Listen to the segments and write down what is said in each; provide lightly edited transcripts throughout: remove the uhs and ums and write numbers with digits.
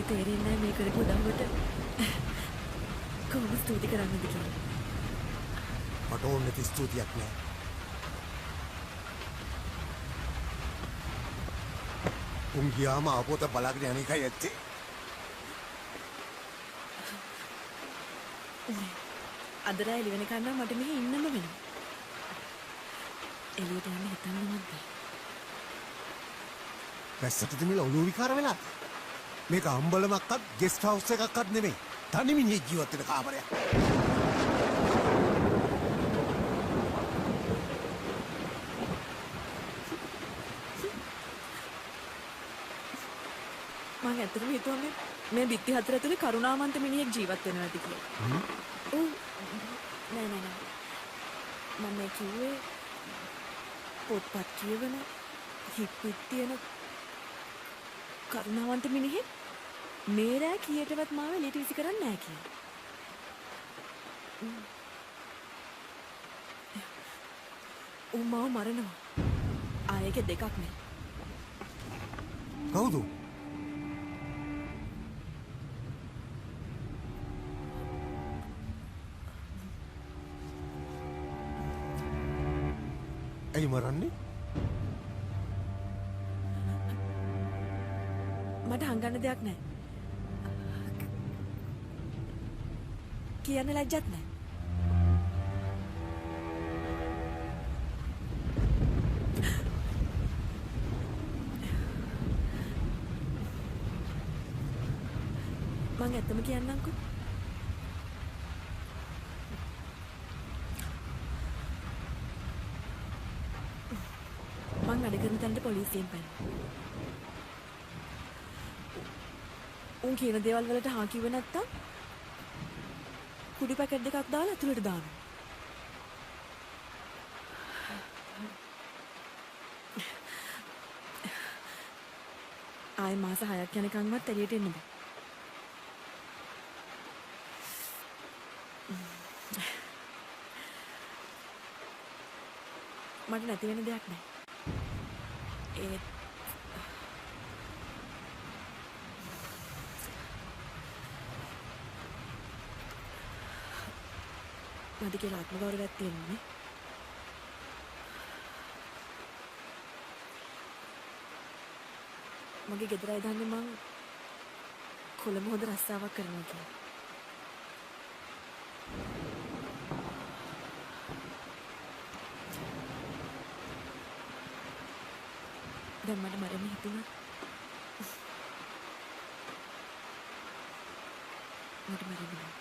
තේරෙන්නේ මේ කරපු උදව්වට කොහොම ස්තුති කරන්නද කියලා. මට ඕනේ නැති ස්තුතියක් නෑ. උන් ගියාම ආපොත බලාගෙන යන එකයි ඇත්තේ. අද රෑ එළි වෙනකන් නම් මට මෙහි ඉන්නම වෙනවා. එළියට යන්න හිතන්නවත් බෑ. වැස්සට දෙමිල ඔලුව විකාර වෙලා. මේක අම්බලමක්වත් ගෙස්ට් හවුස් එකක්වත් නෙමෙයි. තනි මිනිහෙක් ජීවත් වෙන කාමරයක්. මම ඇත්තටම හිතුවා මේ බිත්ති හතර ඇතුලේ කරුණාවන්ත මිනිහෙක් ජීවත් වෙනවා ඇති කියලා. ඔව්. නෑ. මම කිව්වේ පොත්පත් කියවන හිප්පිත් තියෙන කරුණාවන්ත මිනිහෙක් මේ රෑ කීයටවත් මාව එළියට විසි කරන්නේ නෑ කියලා. උමාව මරනවා. ආයෙක දෙකක් නෑ. කවුද? ඇයි මරන්නේ? මට හංගන්න දෙයක් නෑ. කියන්න ලැජ්ජත් නෑ. මං ඇත්තම කියන්නම්කෝ. මං වැඩ කරන තැනට පොලිසියෙන් පැනලා. උන් කියන දේවල් වලට හා කිව්වේ නැත්තම් කුඩි පැකට් දෙකක් දාලා ඇතුළට දානවා. ආයෙ මාස 6ක් යනකම්වත් එළියට එන්න බෑ. මට නැති වෙන දෙයක් නෑ. ඒත් මට කියලා ආත්ම ගෞරවයක් තියෙනවානේ. මගේ ගෙදර අය දන්නේ මං කොළඹ හොඳ රස්සාවක් කරනවා කියලා. දැන් මට මරන්න හිතුණා. මට මරන්න බෑ.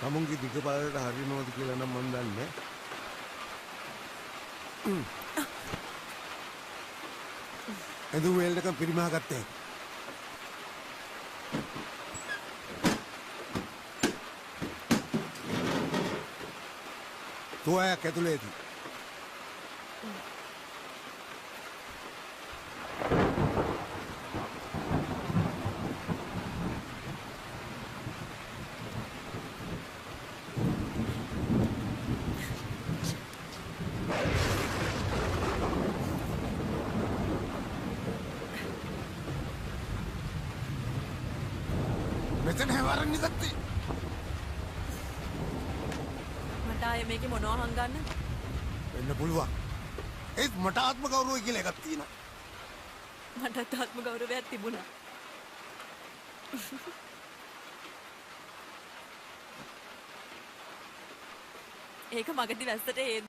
තමුන්ගේ දිග බලයට හරිනවද කියලා නම් මන් දන්නේ. එදු වේල්ඩක පිරිමහා ගත්තේ. තුවායක් ඇතුළේදී. මෙතන හැවරන්නේ ගත්තේ. මට ආයේ මේකේ මොනවා හංගන්න? වෙන්න පුළුවන්. ඒත් මට ආත්ම ගෞරවය කියලා එකක් තියෙනවා. මටත් ආත්ම ගෞරවයක් තිබුණා. ඒක මගදී වැස්සට එන්න.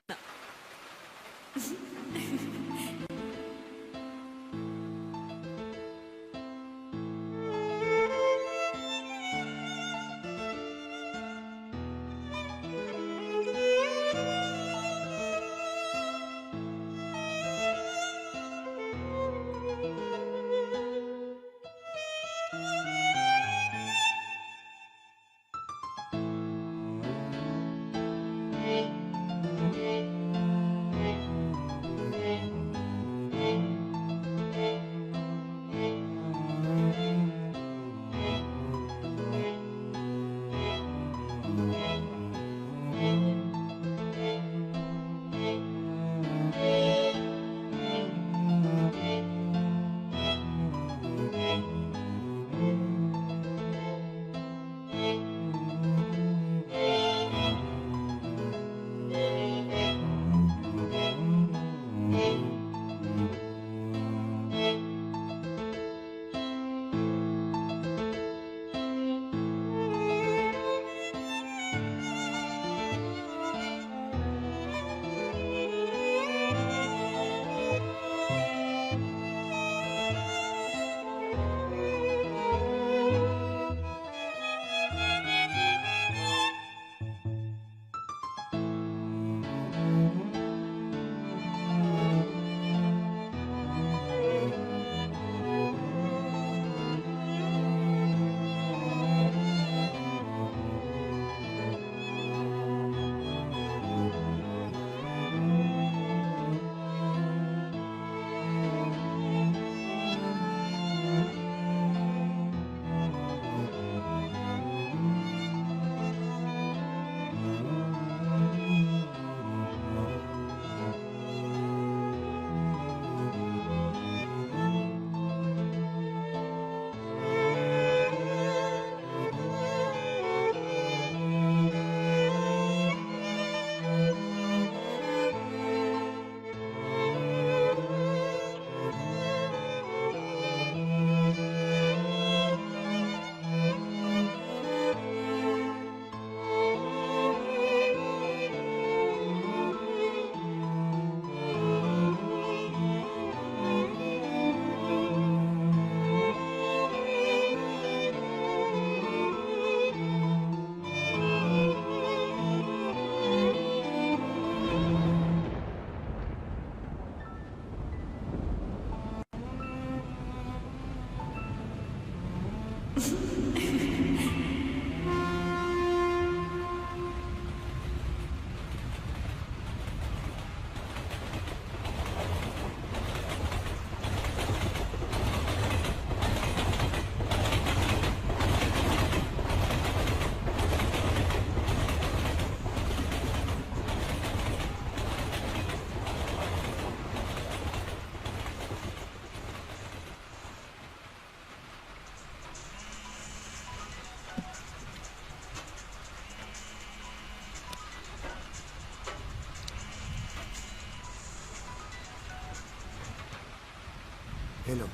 හෙලෝ.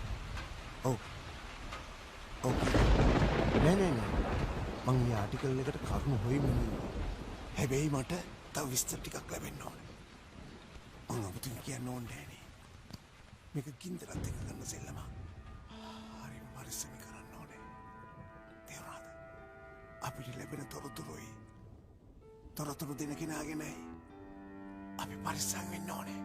ඔව්. ඔව්. නෑ. මං මේ ආටිකල් එකට කරුණු හොයමින් ඉන්නවා. හැබැයි මට තව විස්තර ටිකක් ලැබෙන්න ඕනේ. මං අපිට කියන්න ඕනේ නෑනේ. මේක ගින්දරත් එක්ක කරන සෙල්ලම. හරි පරිස්සම් කරන්න ඕනේ. තේරුණාද? අපිට ලැබෙන තොරතුරු දෙන කෙනාගෙනයි අපි පරිස්සම් වෙන්න ඕනේ.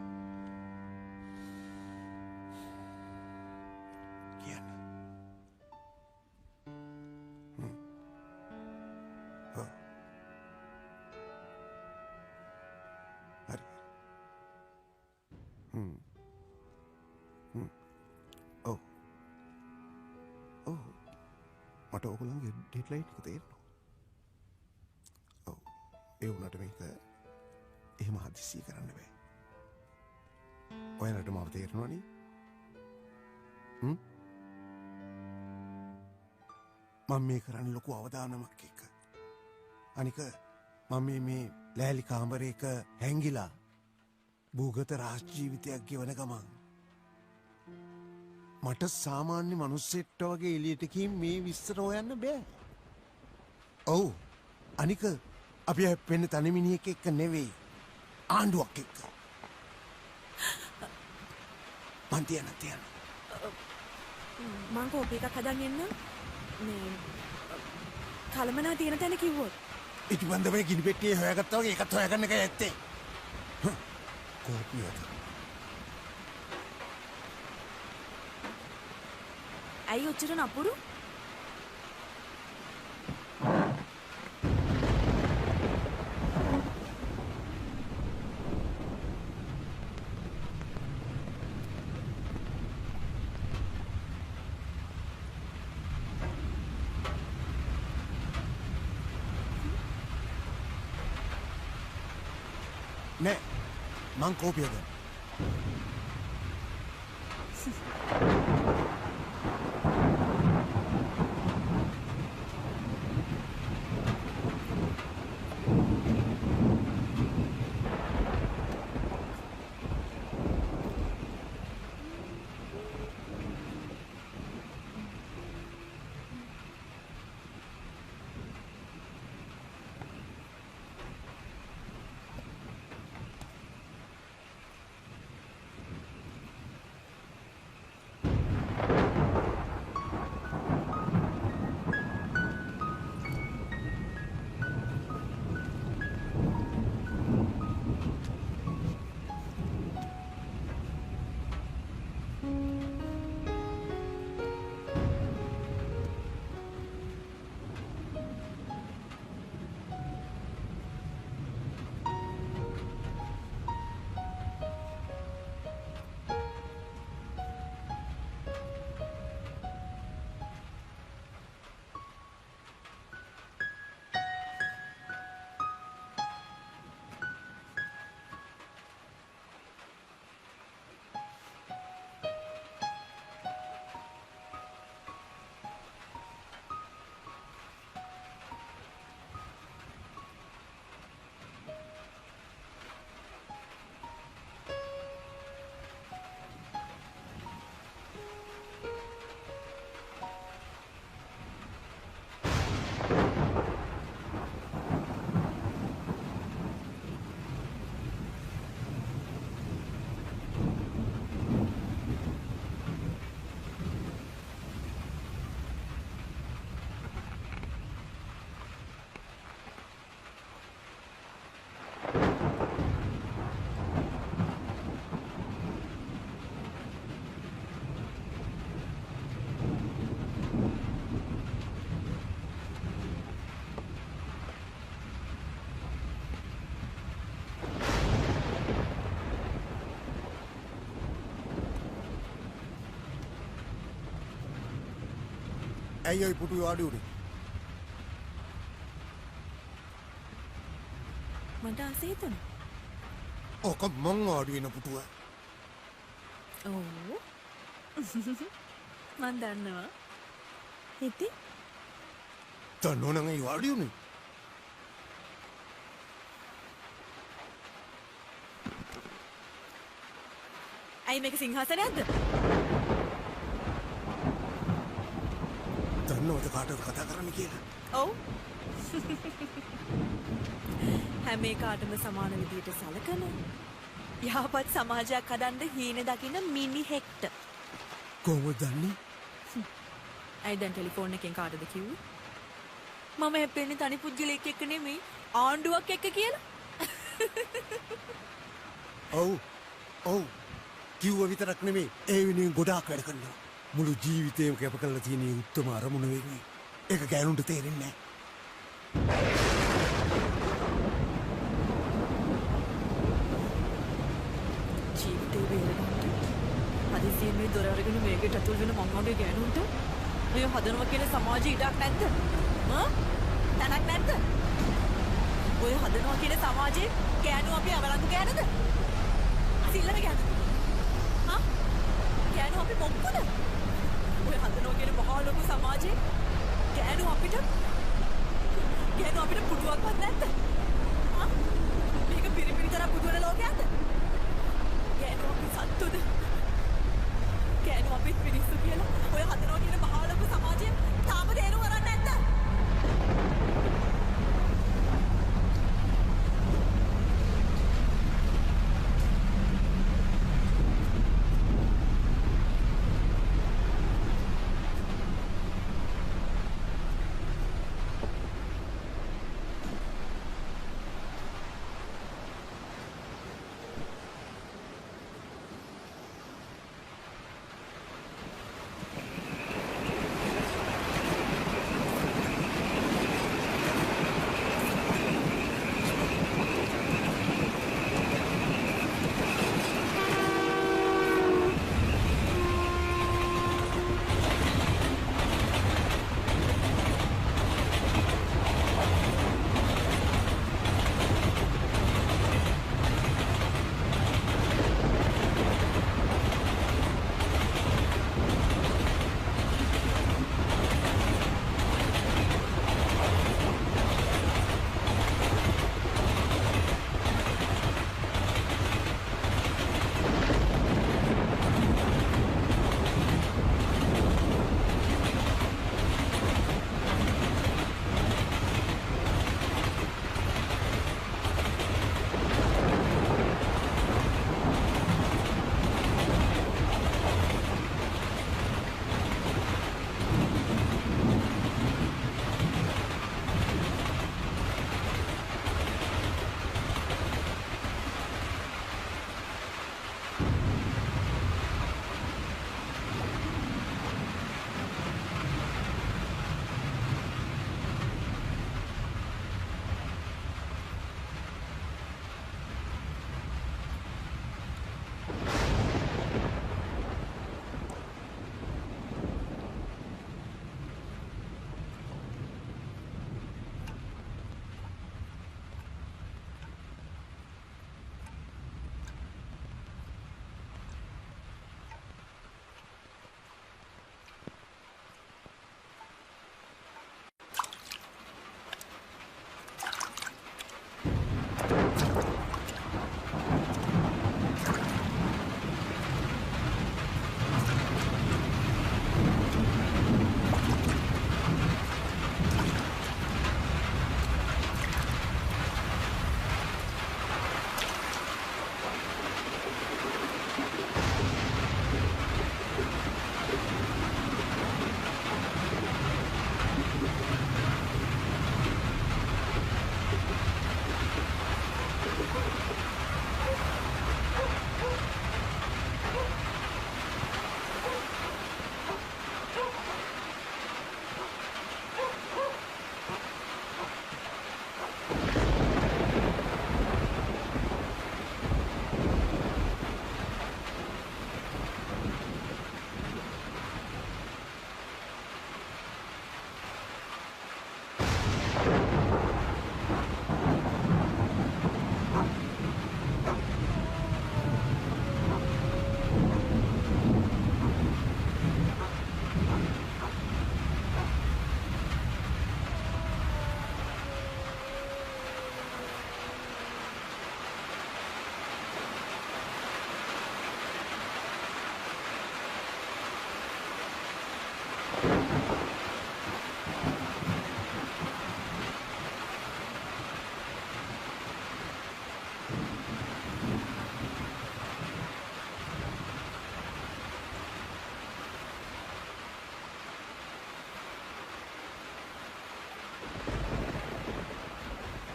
මට ඔයගොල්ලන්ගේ ඩෙඩ්ලයින් එක තේරෙනවා. ඔව්. ඒ වුණාට මේක එහෙම හදිස්සි කරන්න බෑ. ඔයාලට මාව තේරෙනවනේ? මම මේ කරන්න ලොකු අවදානමක් එක්ක. අනික මම මේ ලෑලි කාමරයක හැංගිලා භූගත රාජ ජීවිතයක් ගෙවන ගමන් මට සාමාන්‍ය මනුස්සෙක්ට වගේ එළියට ගිහින් මේ විස්තර හොයන්න බෑ. ඔව්. අනික අපි හැප්පෙන්නේ තනි මිනිහෙක් එක්ක නෙවෙයි. ආණ්ඩුවක් එක්ක. මං තියන. මං කෝපි එකක් හදන් එන්න. මේ කලමනා තියෙන තැන කිව්වොත්. ඉටිබන්ධ මේ ගිනි පෙට්ටියේ හොයාගත්තා වගේ ඒකත් හොයාගන්න එකයි ඇත්තේ. කෝපියද? ඇයි ඔච්චර නපුරු? නෑ මං කෝපියද? ඇයි ඔය පුටුවේ වාඩි උනේ? මට ආසේ හිතුණා. ඕක මං වාඩි වෙන පුටුව. ඔව්. මන් දන්නවා. හිතේ? තනෝනං ඇයි වාඩි උනේ? ඇයි මේක සිංහාසනයක්ද? දන්නවද කාටද කතා කරන්න කියලා? ඔව්. හැම එකටම සමාන විදියට සලකන යහපත් සමාජයක් හදන්න හීන දකින්න මිනිහෙක්ට. කොහොමද දන්නේ? ඇයි දැන් ටෙලිෆෝන් එකෙන් කාටද කිව්වේ? මම හැප්පෙන්නේ තනි පුද්ගලයෙක් එක්ක නෙමෙයි ආණ්ඩුවක් එක්ක කියලා. ඔව්. ඔව්. කිව්ව විතරක් නෙමෙයි ඒ වෙනුවෙන් ගොඩාක් වැඩ කරනවා. මුළු ජීවිතේම කැප කරලා තියෙන උත්තම අරමුණ වෙන්නේ. ඒක ගෑනුන්ට තේරෙන්නේ නැහැ. ජීවිතේ වේලකට හදිසියෙන් මේ දොර අරගෙන මේකට ඇතුල් වෙන මං වගේ ගෑනුන්ට ඔය හදනවා කියන සමාජයේ ඉඩක් නැද්ද? තැනක් නැද්ද? ඔය හදනවා කියන සමාජයේ ගෑනු අපි අවලංගු ගෑනද? සිල්ලර ගෑනද? ගෑනු අපි මොක්කද? ඔය හදනවා කියන මහා ලොකු සමාජයේ ගෑනු අපිට පුටුවක්වත් නැද්ද? මේක පිරිපිරි තරම් පුදුවන ලෝකයක්ද? ගෑනු අපි සත්තුද? ගෑනු අපි පිරිස්සු කියලා ඔය හදනවා කියන මහා ලොකු සමාජයේ තාම තේරුම් ගන්න නැද්ද?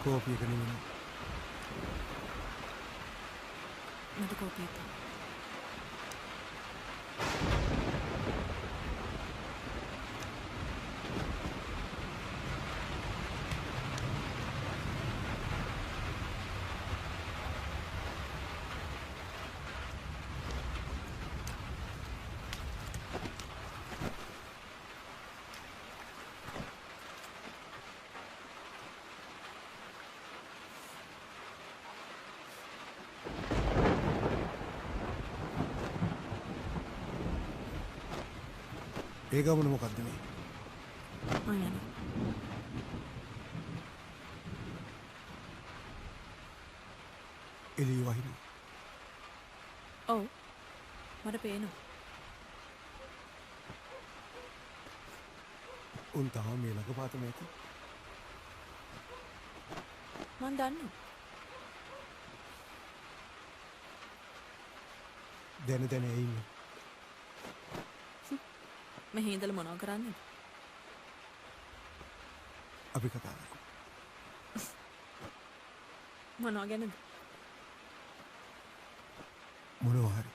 කෝපියක නෙවෙයි. මට කෝපී එපා. ඒ ගමන මොකක්ද මේ? මං යනවා. එළිය වහිනවා. ඔව්. මට පේනවා. උන් තාම මේ ළඟ පාතම ඇති. මං දන්නවා. දැන දැන ඇයින්නේ? මෙහි ඉඳලා මොනව කරන්නේද? අපි කතා කරමු. මොනව ගැනද? මොනවා හරි.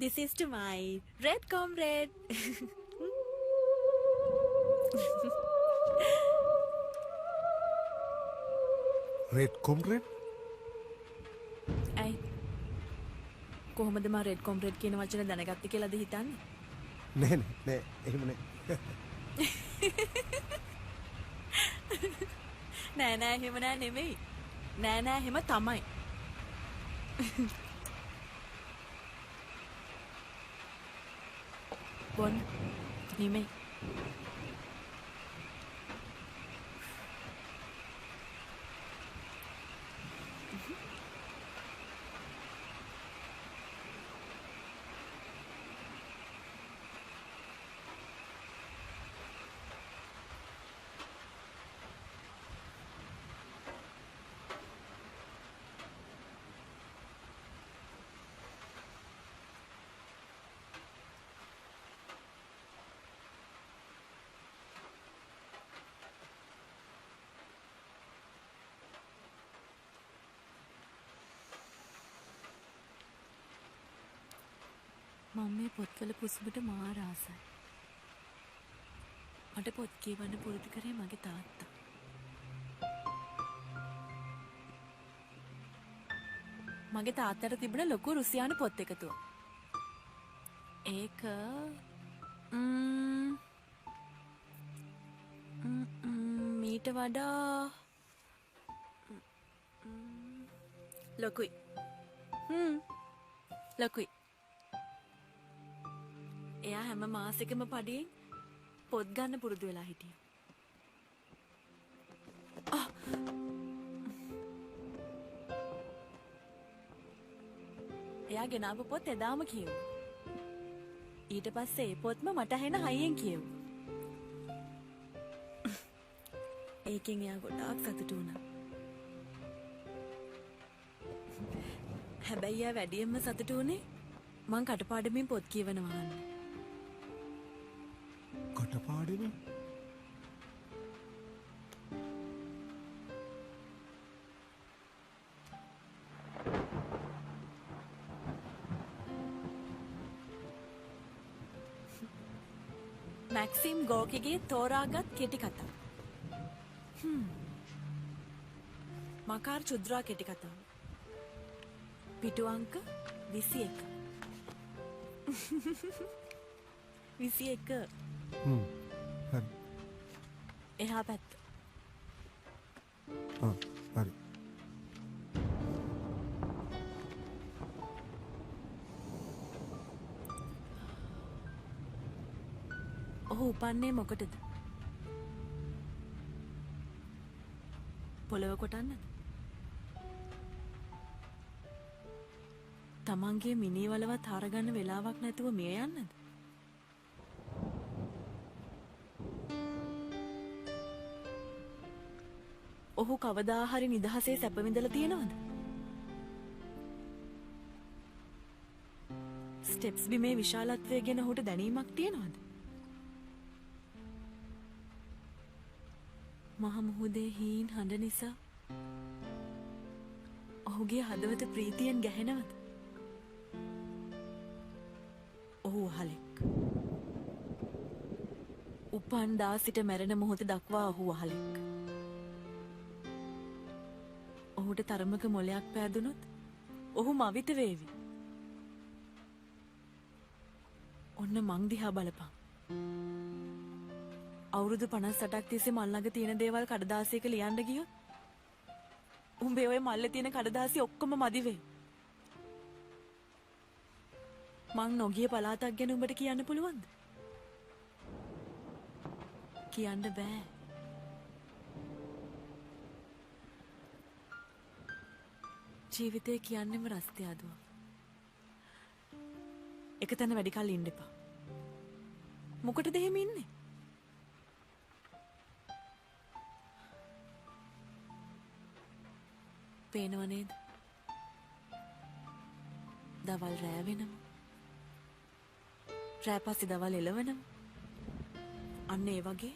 This is to my red comrade. Red comrade? ඇයි? කොහොමද මම red comrade කියන වචනේ දැනගත්තේ කියලාද හිතන්නේ? නෑ නෑ නෑ එහෙම නෑ. නෑ නෑ එහෙම නෑ නෙමෙයි. නෑ නෑ එහෙම තමයි. බොන්න නෙමෙයි. මම මේ පොත්වල පුසුබට මාර ආසයි. මට පොත් කියවන්න පුරුදු කරේ මගේ තාත්තා. මගේ තාත්තට තිබුණ ලොකු රුසියානු පොත් එකතුවක්. ඒක මීට වඩා ලොකුයි. ලොකුයි. එයා හැම මාසෙකම පඩියෙන් පොත් ගන්න පුරුදු වෙලා හිටියා. එයා ගෙනාවු පොත් එදාම කියෙව්වා. ඊට පස්සේ ඒ පොත්ම මට ඇහෙන හයියෙන් කියෙව්වා. ඒකෙන් එයා ගොඩාක් සතුටු වුණා. හැබැයි එයා වැඩියෙන්ම සතුටු වුණේ මං කටපාඩමින් පොත් කියවනවා අහන්න. කටපාඩමින්? මැක්සිම් ගෝර්කිගේ තෝරාගත් කෙටි කතාව. මකාර් චුද්‍රා කෙටි කතාව. පිටු අංක 21. 21. හරි. එහා පැත්ත. හරි. ඔහු උපන්නේ මොකටද? පොළව කොටන්නද? තමන්ගේ මිනිවලවත් හරගන්න වෙලාවක් නැතුව මිය යන්නද? ඔහු කවදා හරි නිදහසේ සැප විඳලා තියෙනවද? ස්ටෙප්ස් බිමේ විශාලත්වය ගැන ඔහුට දැනීමක් තියෙනවද? මහ මුහුදේ හීන් හඬ නිසා ඔහුගේ හදවත ප්‍රීතියෙන් ගැහෙනවද? ඔහු අහලෙක්. උපන් දා සිට මැරෙන මොහොත දක්වා ඔහු අහලෙක්. ඔහුට තරමක මොලයක් පෑදුනොත් ඔහු මවිත වේවි. ඔන්න මං දිහා බලපන්. අවුරුදු 58ක් තිස්සේ මල් ළඟ තියෙන දේවල් කඩදාසියක ලියන්න ගියොත් උඹේ ඔය මල්ලේ තියෙන කඩදාසි ඔක්කොම මදි වෙයි. මං නොගිය පළාතක් ගැන උඹට කියන්න පුළුවන්ද? කියන්න බෑ. ජීවිතේ කියන්නේම රස්තිය අදුව. එක තැන වැඩි කල් ඉන්න එපා. මොකටද එහෙම ඉන්නේ? පේනව නේද? දවල් රෑ වෙනවා. රෑ පස්සේ දවල් එළවෙනවා. අන්න ඒ වගේ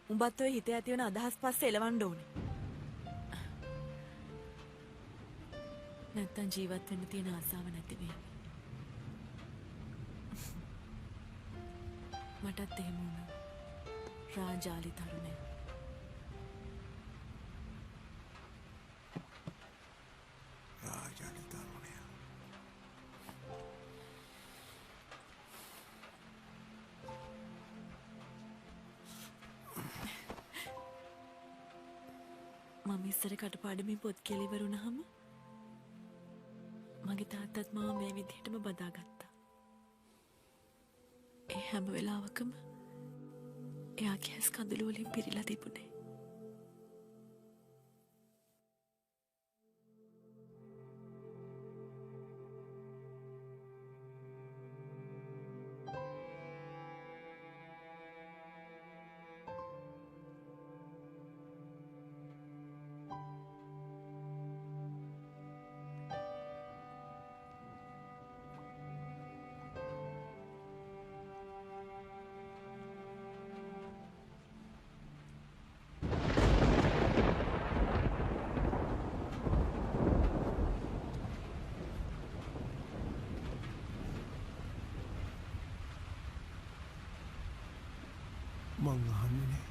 උඹත් ඔය හිතේ ඇති වෙන අදහස් පස්සේ එළවන්න ඕනේ. නැත්තම් ජීවත් වෙන්න තියෙන ආසාව නැති වෙයි. මටත් එහෙම වුණා. රාජාලි තරුණය. රාජාලි තරුණය. මම ඉස්සර කටපාඩමින් පොත් කියලා ඉවරුනහම මගේ තාත්තත් මාව මේ විදිහටම බදාගත්තා. ඒ හැම වෙලාවකම එයාගේ ඇස් කඳුළු වලින් පිරීලා තිබුණේ. මං අහන්නේ නෑ.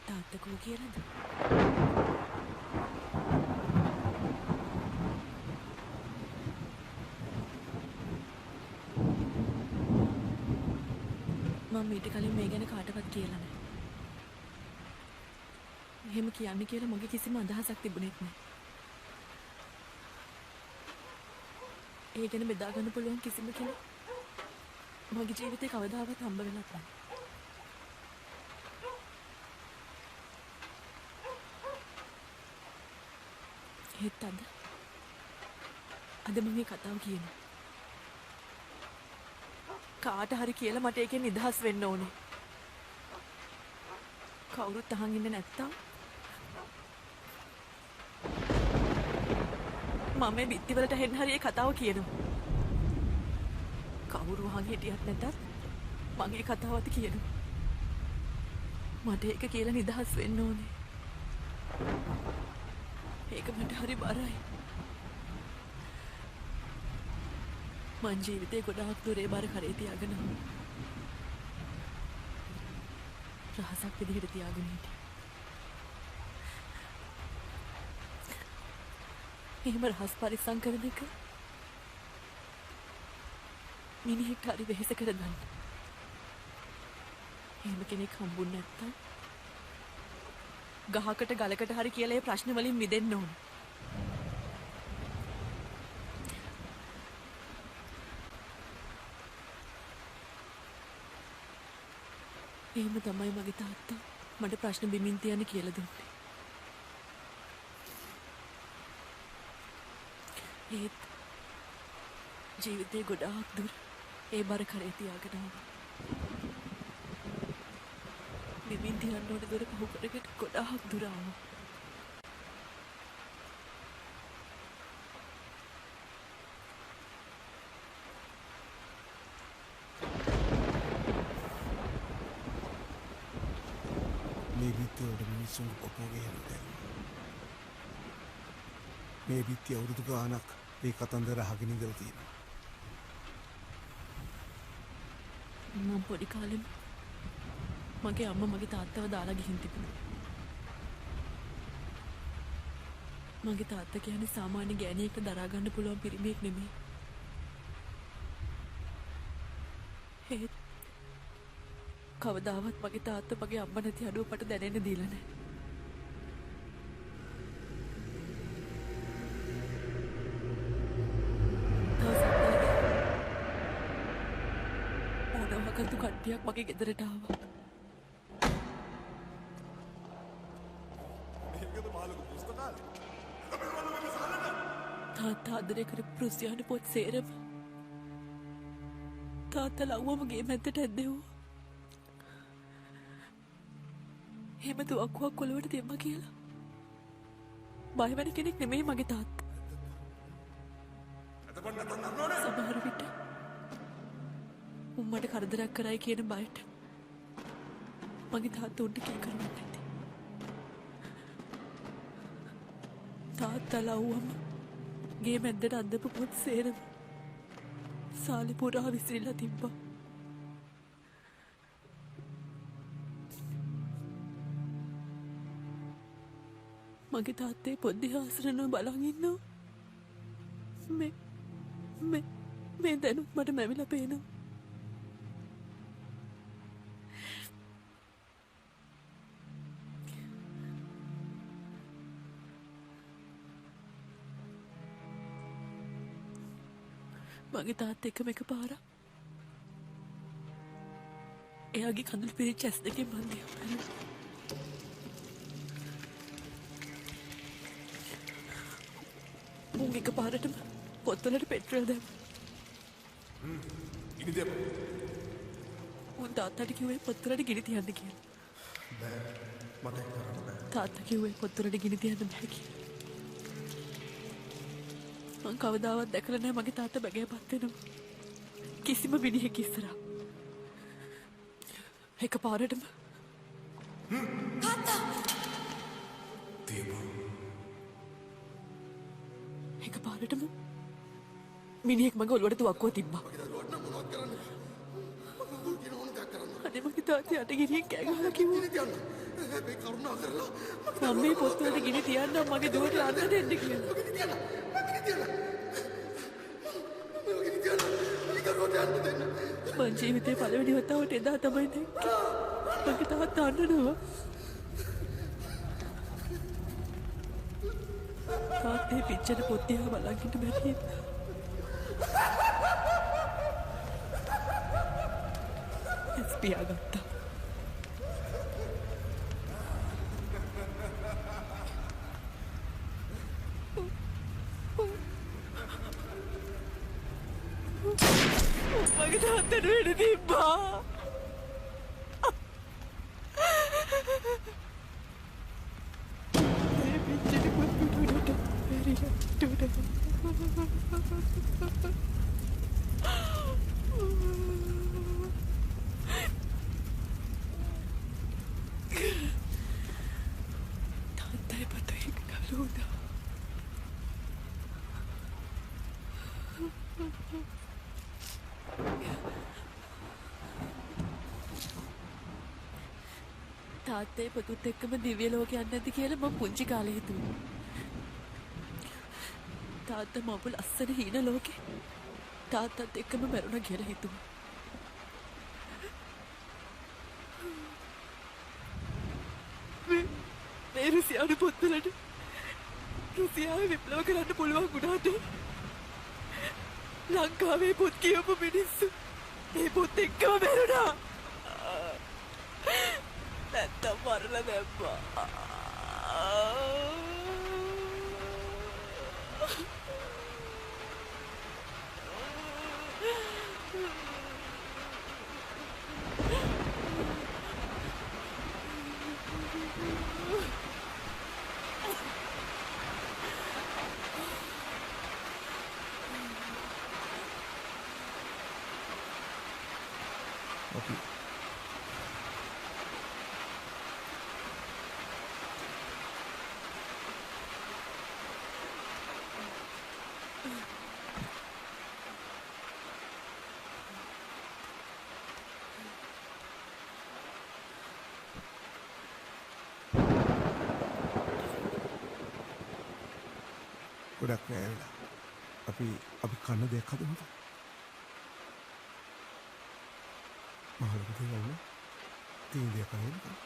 තාත්තකෝ කියලාද? මම ඊට කලින් මේ ගැන කාටවත් කියලා නැහැ. එහෙම කියන්නේ කියලා මගේ කිසිම අදහසක් තිබුණෙත් නැහැ. ඒ ගැන බෙදා ගන්න පුළුවන් කිසිම කෙනෙක් මගේ ජීවිතේ කවදාවත් හම්බ වෙලත් නැහැ. ඒත් අද මම මේ කතාව කියනවා. කාට හරි කියලා මට ඒකෙන් නිදහස් වෙන්න ඕනේ. කවුරුත් අහන් ඉන්නේ නැත්තම් මම මේ බිත්තිවලට හෙන්න හරි ඒ කතාව කියනවා. කවුරු අහන් හිටියත් නැතත් මම ඒ කතාවත් කියනවා. මට ඒක කියලා නිදහස් වෙන්න ඕනේ. ඒක මට හරි බරයි. මං ජීවිතේ ගොඩාක් දුරේ බර කරේ තියාගෙන රහසක් විදිහට තියාගෙන හිටියා. එහෙම රහස් පරිස්සම් කරන එක මිනිහෙක්ට හරි වෙහෙස කර ගන්න. එහෙම කෙනෙක් හම්බුනේ නැත්තම් ගහකට ගලකට හරි කියලා ඒ ප්‍රශ්න වලින් මිදෙන්න ඕන. එහෙම තමයි මගේ තාත්තා මට ප්‍රශ්න බිමින් තියන්න කියලා දුන්නේ. ඒත් ජීවිතේ ගොඩාක් දුර ඒ බර කරේ තියාගෙන ආවා. බිමින් තියන්න ඕන දුර පහු කරගෙන ගොඩාක් දුර ආවා. මේ බිත්තිවලට මිනිස්සුන්ගේ පොපෝගේ යනවා. මේ බිත්තිය අවුරුදු ගානක් ඒ කතන්දර අහගෙන ඉඳලා තියෙනවා. මම පොඩි කාලෙම මගේ අම්මා මගේ තාත්තව දාලා ගිහින් තිබුණා. මගේ තාත්තා කියන්නේ සාමාන්‍ය ගෑණියෙක්ට දරා ගන්න පුළුවන් පිරිමියෙක් නෙමෙයි. ඒත් කවදාවත් මගේ තාත්තා මගේ අම්මා නැති අඩුව මට දැනෙන්න දීලා නැහැ. ඕනවකතු කට්ටියක් මගේ ගෙදරට ආවා. තාත්තා ආදරය කරපු රුසියානු පොත් සේරම තාත්තා ලව්වම ගේ මැද්දට ඇද්දෙව්වා. එහෙම තුවක්කුවක් කොළුවට තියම්ම කියලා. බය වෙන කෙනෙක් නෙමෙයි මගේ තාත්තා. සමහර විට උම්මට කරදරයක් කරයි කියන බයට මගේ තාත්තා උන්ට කී කරන්නේ නැති. තාත්තා ලව්වම ගේ මැද්දට අද්දපු පොත් සේරම සාලි පුරා විසිරිලා තිබ්බා. මගේ තාත්තේ පොත් දිහා අසරණව බලන් ඉන්නවා. මේ දැනුත් මට මැවිලා පේනවා. මගේ තාත්තා එකම එක පාරක් එයාගේ කඳුළු පිරිච්ච ඇස් දෙකෙන් මන් දිහා බැලුවා. උන් එක පාරටම පොත්වලට පෙට්‍රල් දැම්මා. ගිනි දෙප. උන් තාත්තට කිව්වේ පොත්වලට ගිනි තියන්න කියලා. බෑ. මට ඒක කරන්න බෑ. තාත්තා කිව්වේ පොත්වලට ගිනි තියන්න බෑ කියලා. මං කවදාවත් දැකලා නැහැ මගේ තාත්තා බැගෑපත් වෙනවා. කිසිම මිනිහෙක් ඉස්සරහා. එක පාරටම තාත්තා දේවා. එක පාරටම මිනිහෙක් මගේ ඔළුවට තුවක්කුව තිබ්බා. අනේ මගේ තාත්තා යට ගිරින් කෑ ගහලා කිව්වා මේ කරුණා කරලා මම මේ පොත්වලට ගිනි තියන්නම් මගේ දුවට අන්න දෙන්න කියලා. මං ජීවිතේ පළවෙනි වතාවට එදා තමයි දැක්කේ. මගේ තාත්තා අඬනවා. තාත්තේ පිච්චෙන පොත් දිහා බලන් ඉන්න බැරි. එස් පියාගත්තා. මගේ තාත්තට වෙඩි තිබ්බා. ඒ පිච්චෙන පොත් පිටුවට බැරිලා ටුඩ. තාත්තයි පතයි කලුණා. තාත්තේ පුතුත් එක්කම දිව්‍ය ලෝකෙ යන්න ඇති කියලා මම පුංචි කාලේ හිතුවා. තාත්තා මම ලස්සන හීන ලෝකෙ තාත්තත් එක්කම මැරුණා කියලා හිතුවා. රුසියානු පොත්වලට රුසියාව විප්ලව කරන්න පුළුවන් වුණාට ලංකාවේ පොත් කියවපු මිනිස්සු ඒ පොත් එක්කම මැරුණා. නැත්තම් මරලා දැම්මා. අපි ගොඩක් රෑ වෙලා. අපි කන්න දෙයක් හදමුද? මහලොකු දේවල් නේ. තියෙන දෙයක් කරන්නේ.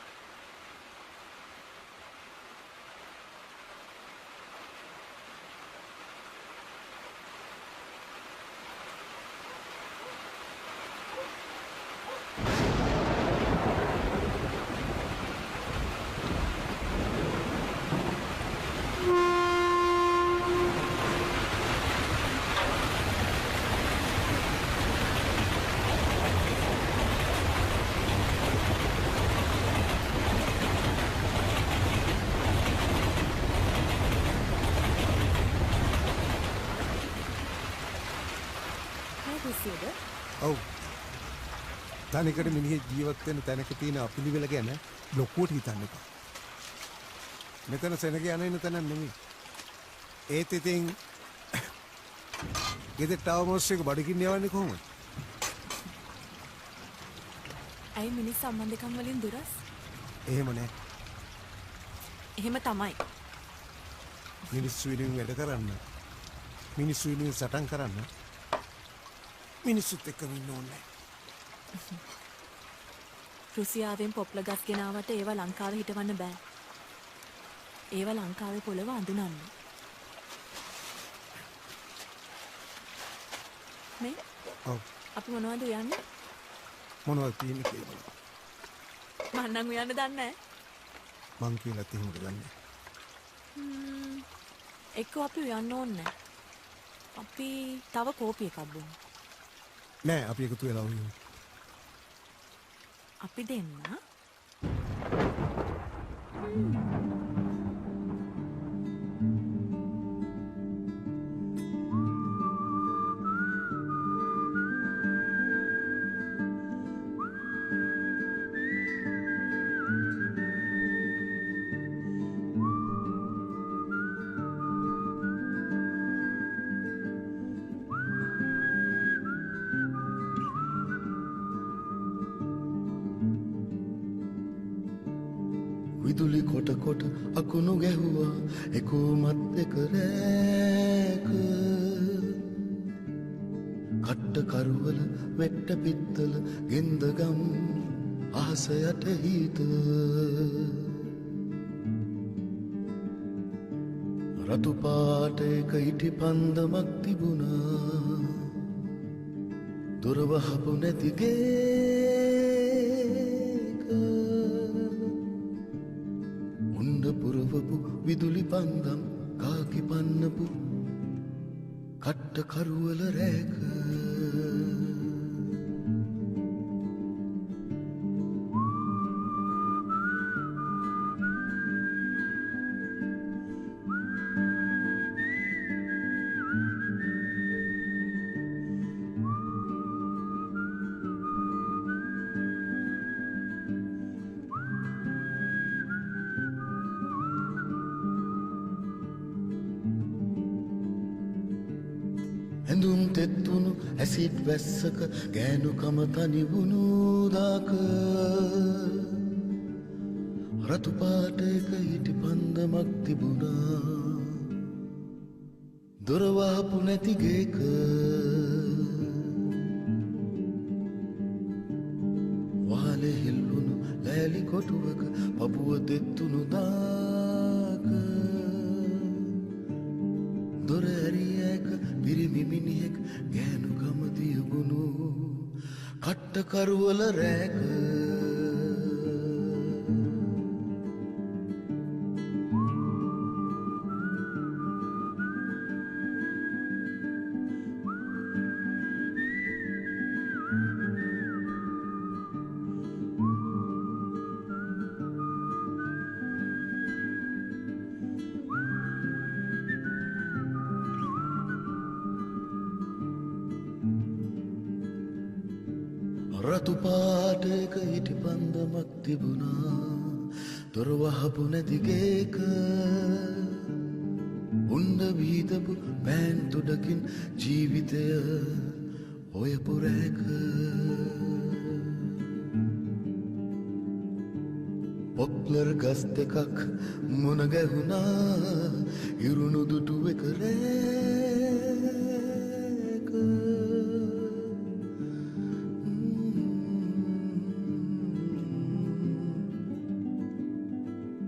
ඔව්. තනිකර මිනිහෙක් ජීවත් වෙන තැනක තියෙන අපිලිවෙල ගැන ලොකුවට හිතන්න එපා. මෙතන සෙනග යන තැන නෙමෙයි. ඒත් ඉතින් ගෙදරට අවමෝස් එක බඩගින්න යවන්නේ කොහොමද? ඇයි මිනිස් සම්බන්ධකම් වලින් දුරස්? එහෙම නෑ. එහෙම තමයි. මිනිස්සු වෙනුවෙන් වැඩ කරන්න. මිනිස්සු වෙනුවෙන් සටන් කරන්න. මිනිස්සුත් එක්කම ඉන්න ඕනේ. රුසියාවෙන් පොප්ල ගස් ගෙනාවට ඒවා ලංකාවේ හිටවන්න බෑ. ඒවා ලංකාවේ පොළව අඳුනන්න. මේ? ඔව්. අපි මොනවද උයන්නේ? මොනවද තියෙන්නේ කියලා. මං නම් උයන්න දන්නේ නැහැ. මං කියලා තේරුම් ගන්න. එක්ක අපි උයන්න ඕනේ නැහැ. අපි තව කෝපි එකක් බොමු. නෑ අපි එකතු වෙලා උයමු. අපි දෙන්න. විදුලි කොට කොට අකුණු ගැහුවා එකෝමත් එක රෑක කට්ට කරුවල මෙට්ට පිත්තල ගෙන්දගම් අහස යට හිත රතු පාටයක හිටි පන්දමක් තිබුණා දොර වහපු නැති ගේක පුරවපු විදුලි පන්දම් කාකි පන්නපු කට්ට කරුවල රෑක ඇඳුම් තෙත්තුණු ඇසිඩ් වැස්සක ගෑනුකම තනිවුණු දාක රතු පාටයක හිටි පන්දමක් තිබුණා දොර වහපු නැති ගේක වහලේ හිල්ලුණු ලෑලි කොටුවක පපුව දෙත්තුණු දා දොර ඇරියක පිරිමි මිනිහෙක් ගෑනුකම දියුණු කට්ට කරුවල රැක රතු පාටක හිටි පන්දමක් තිබුණා දොර වහපු නැති ගේක උණ්ඩ වීදපු පෑන් තුඩකින් ජීවිතය හොයපු රැක පොප්ලර් ගස් දෙකක් මුණ ගැහුණා ඉරුණු දුටු එක රැක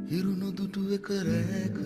ඉරුණු දුටු එක රැක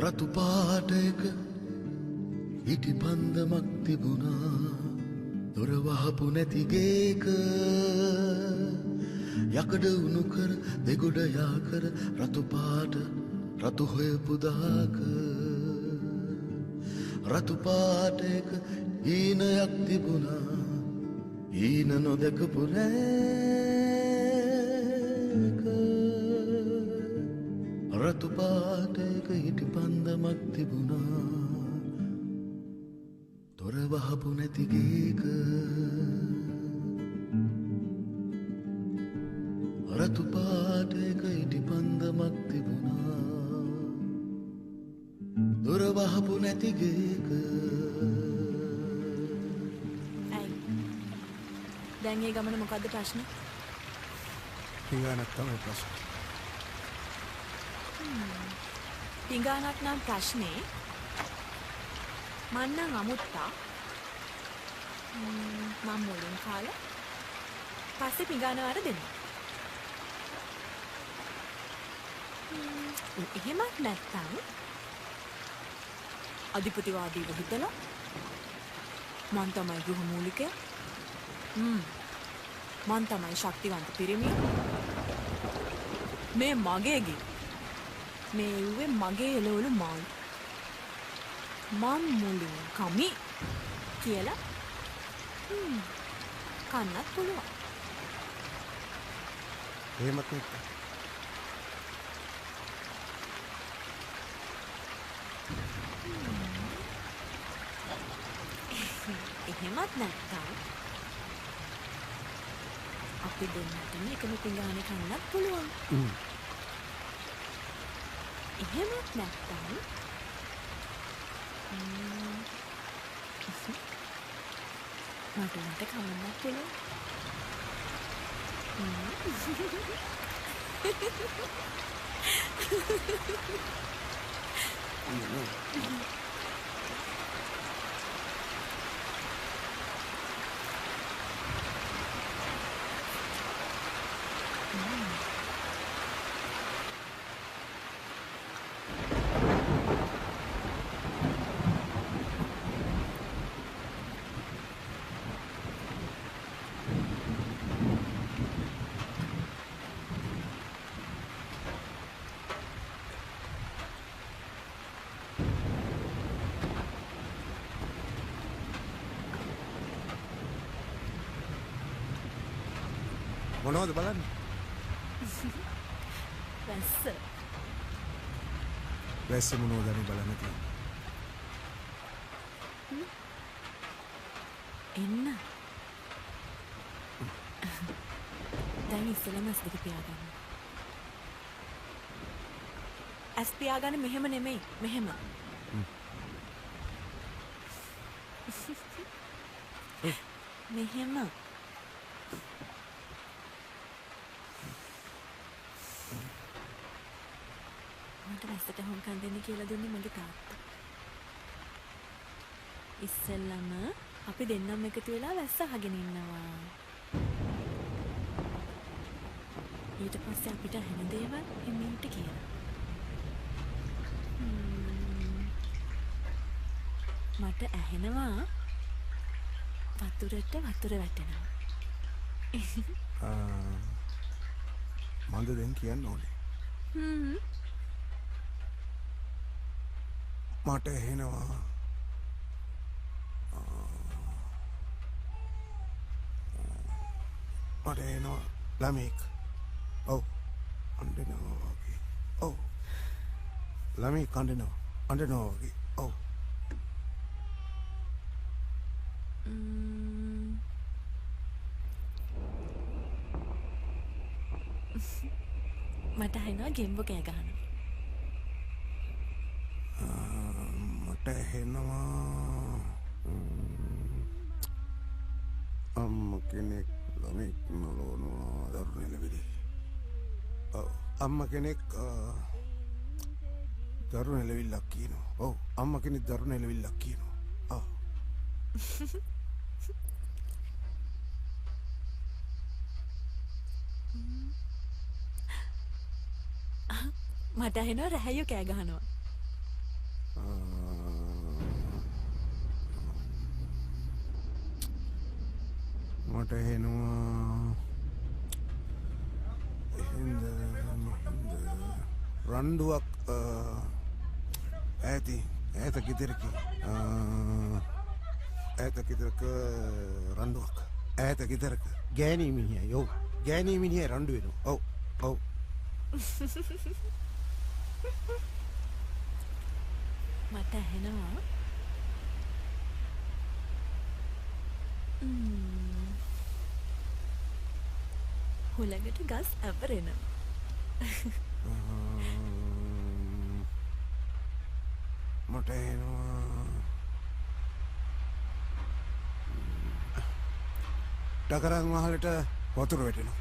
රතු පාටක හිටි පන්දමක් තිබුණා දොර වහපු නැති ගේක යකඩ උණු කර දෙගොඩ යා කර රතු පාට රතු හොයපු දාක රතු පාටක ඊනයක් තිබුණා ඊන නොදකපු රැක රතු පාටක හිටි පන්දමක් තිබුණා දොර වහපු නැති ගේක රතු පාටක හිටි පන්දමක් තිබුණා දොර වහපු නැති ගේක ඇයි දැන් ඒ ගමන මොකද්ද ප්‍රශ්නේ පිඟානක් තමයි ප්‍රශ්නේ පිඟානක් නම් ප්‍රශ්නේ මන්නම් අමුත්තා මම මුලින් කාලා පස්සේ පිඟානවට දෙනවා එහෙමත් නැත්තම් අධිපතිවාදීව හිතලා මං තමයි ගෘහමූලිකයා මං තමයි ශක්තිවන්ත පිරිමිය මේ මගේ ගේ මේ එව්වේ මගේ එළවලු මාළු මං මුලින් කමි කියලා කන්නත් පුළුවන් එහෙමත් නැත්නම් එහෙමත් නැත්තම් අපි දෙන්නටම එකම පිඟානේ කන්නත් පුළුවන් එහෙමත් නැත්තම් මට උන්ට කවන්නත් පුළුවන් මොනවද බලන්නේ? වැස්ස. වැස්ස මොනවද මේ බලන්න තියෙන්නේ? එන්න. දැන් ඉස්සෙල්ලාම ඇස් දෙක පියාගන්න. ඇස් පියාගන්න මෙහෙම නෙමෙයි. මෙහෙම. මෙහෙම. මට වැස්සට හොංකන් දෙන්න කියලා දුන්නේ මගේ තාත්තා. ඉස්සෙල්ලම අපි දෙන්නම එකතු වෙලා වැස්ස අහගෙන ඉන්නවා. ඊට පස්සේ අපිට ඇහෙන දේවල් හිමින්ට කියනවා. මට ඇහෙනවා වතුරට වතුර වැටෙනවා. මන්ද දැන් කියන්න ඕනේ. මට ඇහෙනවා මට ඇහෙනවා ළමෙක්. ඔව් අඬනවා වගේ. ඔව් ළමෙක් අඬනවා වගේ. ඔව් මට ඇහෙනවා ගෙම්බෝ කෑ ගහනවා. මට ඇහෙනවා අම්ම කෙනෙක් ළමෙක් නලවනවා දරුණු එළවිලි. ඔව් අම්ම කෙනෙක් දරුණු එළවිල්ලක් කියනවා. ඔව් අම්ම කෙනෙක් දරුණු එළවිල්ලක් කියනවා. ඔව් මට ඇහෙනවා රැහැයෝ කෑ ගහනවා. මට ඇහෙනවා රණ්ඩුවක් ඈත ගෙදරක රණ්ඩුවක් ඈත ගෙදරක ගෑණී මිනිහයි. ඔව් ගෑණී මිනිහයි රණ්ඩු වෙනවා. ඔව් ඔව් මට ඇහෙනවා හුළඟට ගස් ඇවරෙනවා. මට ඇහෙනවා ටකරන් වහලට වතුර වැටෙනවා.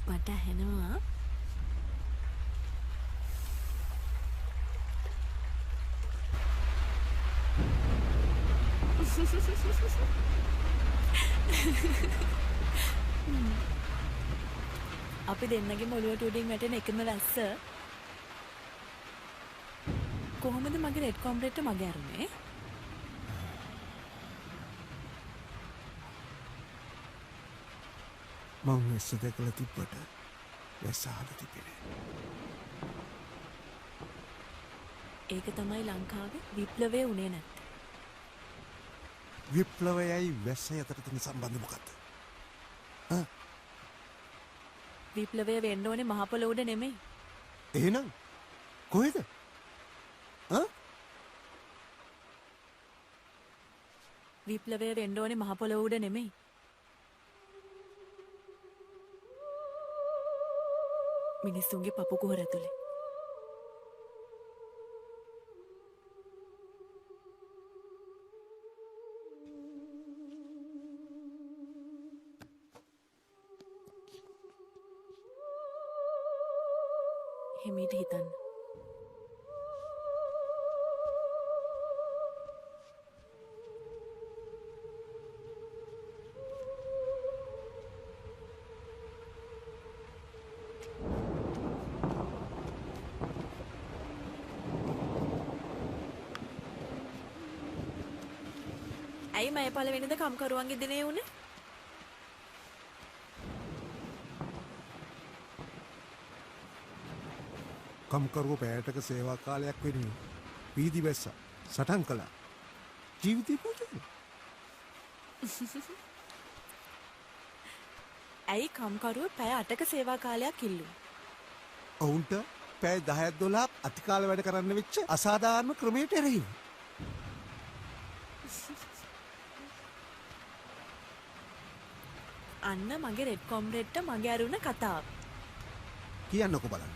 මට ඇහෙනවා අපි දෙන්නගේ මොළුවට උඩින් වැටෙන එකම වැස්ස කොහොමද මගේ රෙඩ් කොම්රේට්ට මගේ අරුනේ? මං වැස්ස දැකලා තිබ්බට වැස්ස අහලා තිබෙන්නේ. ඒක තමයි ලංකාවේ විප්ලවය උනේ නැත්තේ. විප්ලවයයි වැස්සයි අතර තියෙන සම්බන්ධය මොකක්ද? විප්ලවය වෙන්න ඕනේ මහ පොළොව උඩ නෙමෙයි. එහෙනම් කොහෙද? විප්ලවය වෙන්න ඕනේ මහ පොළොව උඩ නෙමෙයි. මිනිස්සුන්ගේ පපු කුහර ඇතුලේ. හිමීට හිතන්න. ඇයි මය පළවෙනිද කම්කරුවන්ගේ දිනේ උනේ? කම්කරුව පැයටක සේවා කාලයක් වෙනුවෙන් වීදි වැස්ස සටන් කළා. ජීවිතේ පූජා. ඇයි කම්කරුව පැය 8ක සේවා කාලයක් ඉල්ලුවේ? ඔවුන්ට පැය 10ක් 12ක් අතිකාල වැඩ කරන්න වෙච්ච අසාධාරණ ක්‍රමයට එරෙහිව. අන්න මගේ රෙඩ් කොම්රේඩ්ට මගේ අරුණ කතාව. කියන්නකෝ බලන්න.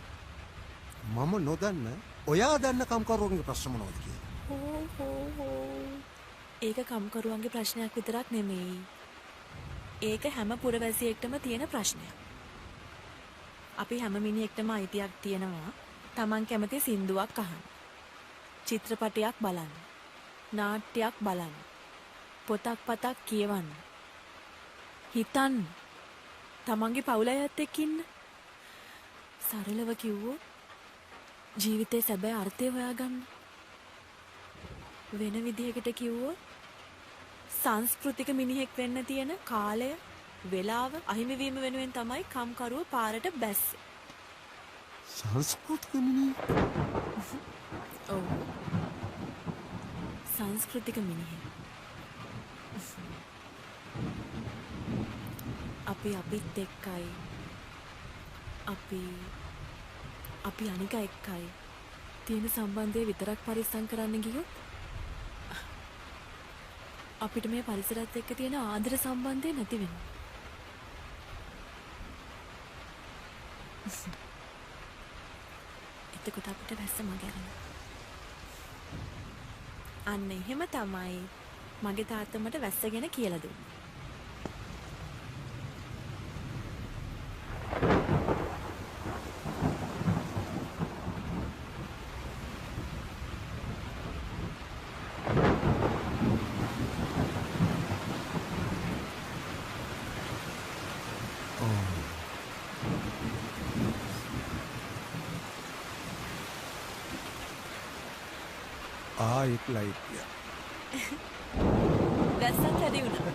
මම නොදන්න ඔයා දන්න කම්කරුවන්ගේ ප්‍රශ්න මොනවද කියලා. ඒක කම්කරුවන්ගේ ප්‍රශ්නයක් විතරක් නෙමෙයි. ඒක හැම පුරවැසියෙක්ටම තියෙන ප්‍රශ්නයක්. අපි හැම මිනිහෙක්ටම අයිතියක් තියෙනවා Taman කැමති සින්දුවක් අහන්න. චිත්‍රපටයක් බලන්න. නාට්‍යයක් බලන්න. පොතක් පතක් කියවන්න. හිතන්න. Tamanගේ පවුල අයත් එක්ක ඉන්න. සරලව කිව්වොත් ජීවිතේ සැබෑ අර්ථය හොයාගන්න. වෙන විදිහකට කිව්වොත් සංස්කෘතික මිනිහෙක් වෙන්න තියෙන කාලය වෙලාව අහිමි වීම වෙනුවෙන් තමයි කම්කරුව පාරට බැස්සේ. සංස්කෘතික මිනිහ. ඔව්. සංස්කෘතික මිනිහෙක්. අපි අපිත් එක්කයි අපි අනික එක්කයි තියෙන සම්බන්ධය විතරක් පරිස්සම් කරන්න ගියොත් අපිට මේ පරිසරත් එක්ක තියෙන ආදර සම්බන්ධය නැති වෙනවා. එතකොට අපිට වැස්ස මගහැරෙනවා. අන්න එහෙම තමයි මගේ තාත්තා මට වැස්ස ගැන කියලා දුන්නේ. एक लाइट किया වැස්සත් වැඩි වුණා.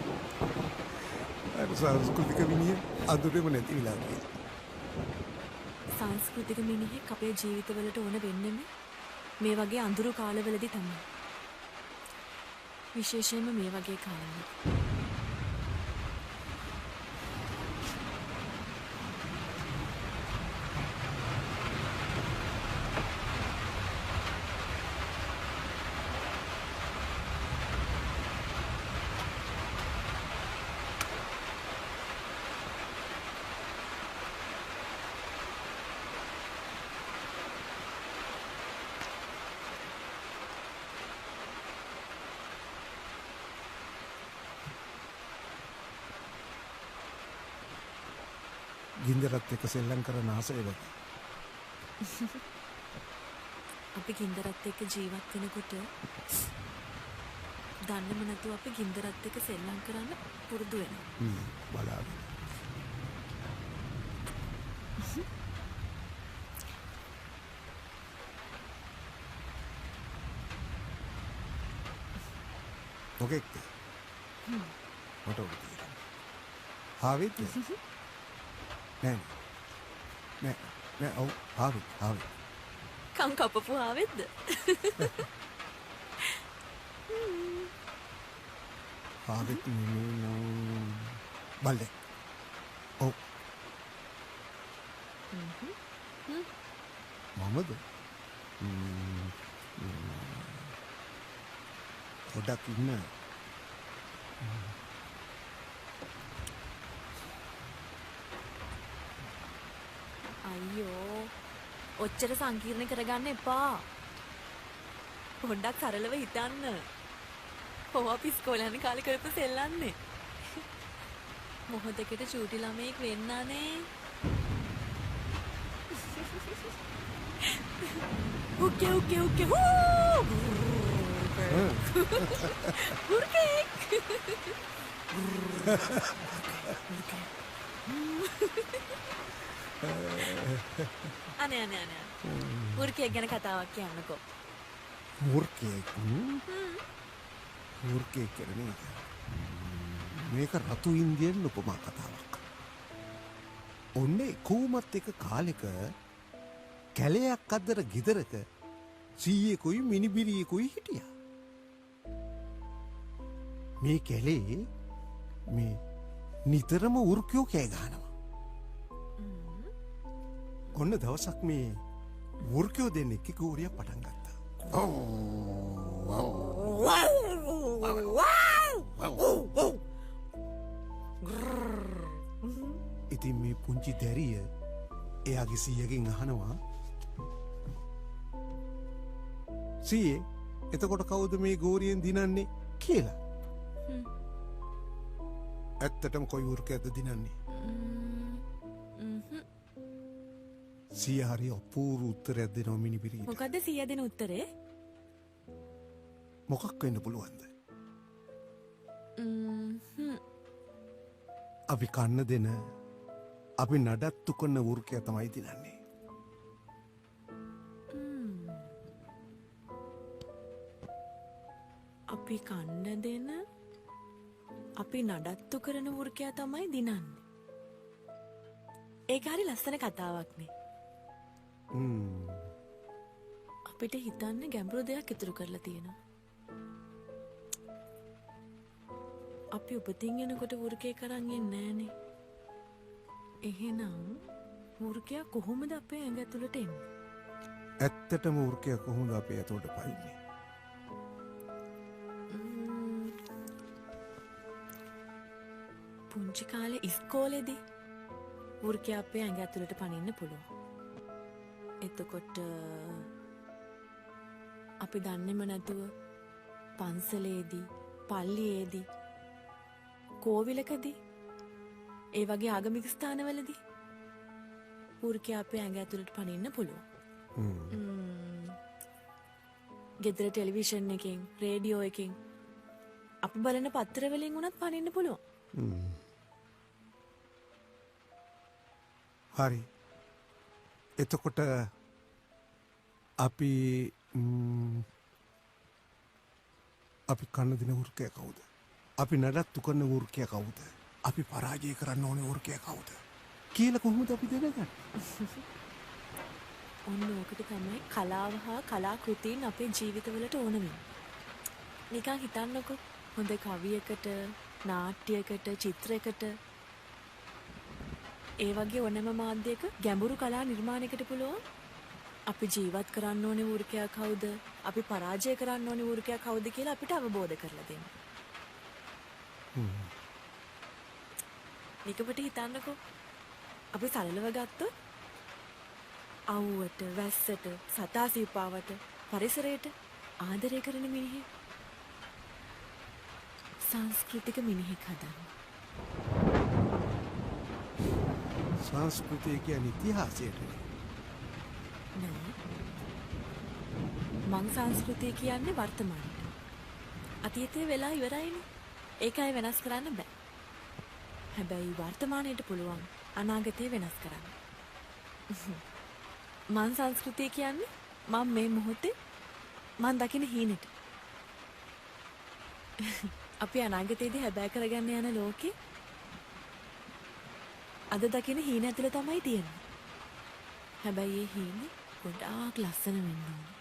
අර සංස්කෘතික මිනිහ අඳුරේම නැති වෙලා ගියා. සංස්කෘතික මිනිහෙක් අපේ ජීවිතවලට ඕන වෙන්නේ මේ වගේ අඳුරු කාලවලදී තමයි. විශේෂයෙන්ම මේ වගේ කාලවල. ගින්දරත් එක්ක සෙල්ලම් කරන ආසය වගේ. අපි ගින්දරත් එක්ක ජීවත් වෙනකොට දන්නේම නැතුව අපි ගින්දරත් එක්ක සෙල්ලම් කරන්න පුරුදු වෙනවා. බලාගෙන. මොකෙක්ද? මට ඔබ කියන්න. ආවෙත් නෑ ඔව් ආවෙත්. කම් කපපු ආවෙද්ද? ආවෙත් බල්ලෙක්. ඔව්. මමද? පොඩක් ඉන්න. අයියෝ ඔච්චර සංකීර්ණ කරගන්න එපා. පොඩ්ඩක් සරලව හිතන්න. ඔව් අපි ඉස්කෝලේ යන කාලේ කරපු සෙල්ලන්නේ. මොහොතකට චූටි ළමෙක් වෙන්නානේ. උකේ උර්කෙක්. අනේ උර්කෙක් ගැන කතාවක් කියන්නකෝ. මුර්කෙක් කරන්නේ මේක රතු ඉන්දියන් උපමා කතාවක්. ඔන්නේ කෝමත් එක කාලෙක කැලයක් අද්දර ගෙදරක සීයෙකුයි මිනිබිරියෙකුයි හිටියා. මේ කැලේ මේ නිතරම උර්කයෝ කෑ ගහනවා. ඔන්න දවසක් මේ වෘර්කයෝ දෙන්නෙක් කෝරියක් පටන් ගත්තා. ඉතින් මේ පුංචි දැරිය එයාගේ සීයගෙන් අහනවා සීයේ එතකොට කවුද මේ ගෝරියෙන් දිනන්නේ කියලා. ඇත්තටම කොයි වෘකයක්ද දිනන්නේ? සීය හරි අපූර්ව උත්තරයක් දෙනවා මිනිපිරිට. මොකද්ද සීයා දෙන උත්තරේ? මොකක් වෙන්න පුළුවන්ද? අපි කන්න දෙන අපි නඩත්තු කරන වෘකය තමයි දිනන්නේ. අපි කන්න දෙන අපි නඩත්තු කරන වෘකයා තමයි දිනන්නේ. ඒක හරි ලස්සන කතාවක්නේ. අපිට හිතන්න ගැඹුරු දෙයක් ඉතුරු කරලා තියෙනවා. අපි උපතින් එනකොට වෘකේ කරන් එන්නේ නෑනේ. එහෙනම් වෘකයා කොහොමද අපේ ඇඟ ඇතුළට එන්නේ? ඇත්තටම වෘකය කොහොමද අපේ ඇතුළට පයින්නේ? පුංචි කාලේ ඉස්කෝලේදී වෘකයා අපේ ඇඟ ඇතුළට පනින්න පුළුවන්. එතකොට අපි දන්නේම නැතුව පන්සලේදී පල්ලියේදී කෝවිලකදී ඒ වගේ ආගමික ස්ථානවලදී වෘකයා අපේ ඇඟ ඇතුළට පනින්න පුළුවන්. ගෙදර ටෙලිවිෂන් එකෙන් රේඩියෝ එකෙන් අපි බලන පත්තර වලින් උනත් පනින්න පුළුවන්. හරි. එතකොට අපි කන්න දෙන වෘකය කවුද? අපි නඩත්තු කරන වෘකය කවුද? අපි පරාජය කරන්න ඕනේ වෘකය කවුද? කියලා කොහොමද අපි දැනගන්නේ? ඔන්න ඕකට තමයි කලාව හා කලාකෘතීන් අපේ ජීවිතවලට ඕන වෙන්නේ. නිකන් හිතන්නකෝ හොඳ කවියකට, නාට්‍යයකට, චිත්‍රයකට ඒ වගේ ඕනෑම මාධ්‍යයක ගැඹුරු කලා නිර්මාණයකට පුළුවන් අපි ජීවත් කරන්න ඕනේ වෘකයා කවුද? අපි පරාජය කරන්න ඕනේ වෘකයා කවුද කියලා අපිට අවබෝධ කරලා දෙන්න. නිකපට හිතන්නකෝ අපි සරලව ගත්තොත් අවුවට, වැස්සට, සතා සිව්පාවට, පරිසරයට ආදරය කරන මිනිහෙක් සංස්කෘතික මිනිහෙක් හදන්න. සංස්කෘතිය කියන්නේ ඉතිහාසයට නෑ. මං සංස්කෘතිය කියන්නේ වර්තමානයට. අතීතයේ වෙලා ඉවරයිනේ. ඒකයි වෙනස් කරන්න බෑ. හැබැයි වර්තමානයට පුළුවන් අනාගතය වෙනස් කරන්න. මං සංස්කෘතිය කියන්නේ මම මේ මොහොතේ මං දකින හීනෙට. අපි අනාගතයේදී හැබෑ කරගන්න යන ලෝකේ අද දකින හීන ඇතුළ තමයි තියෙන්නේ. හැබැයි ඒ හීනේ ගොඩාක් ලස්සන වෙන්න ඕනේ.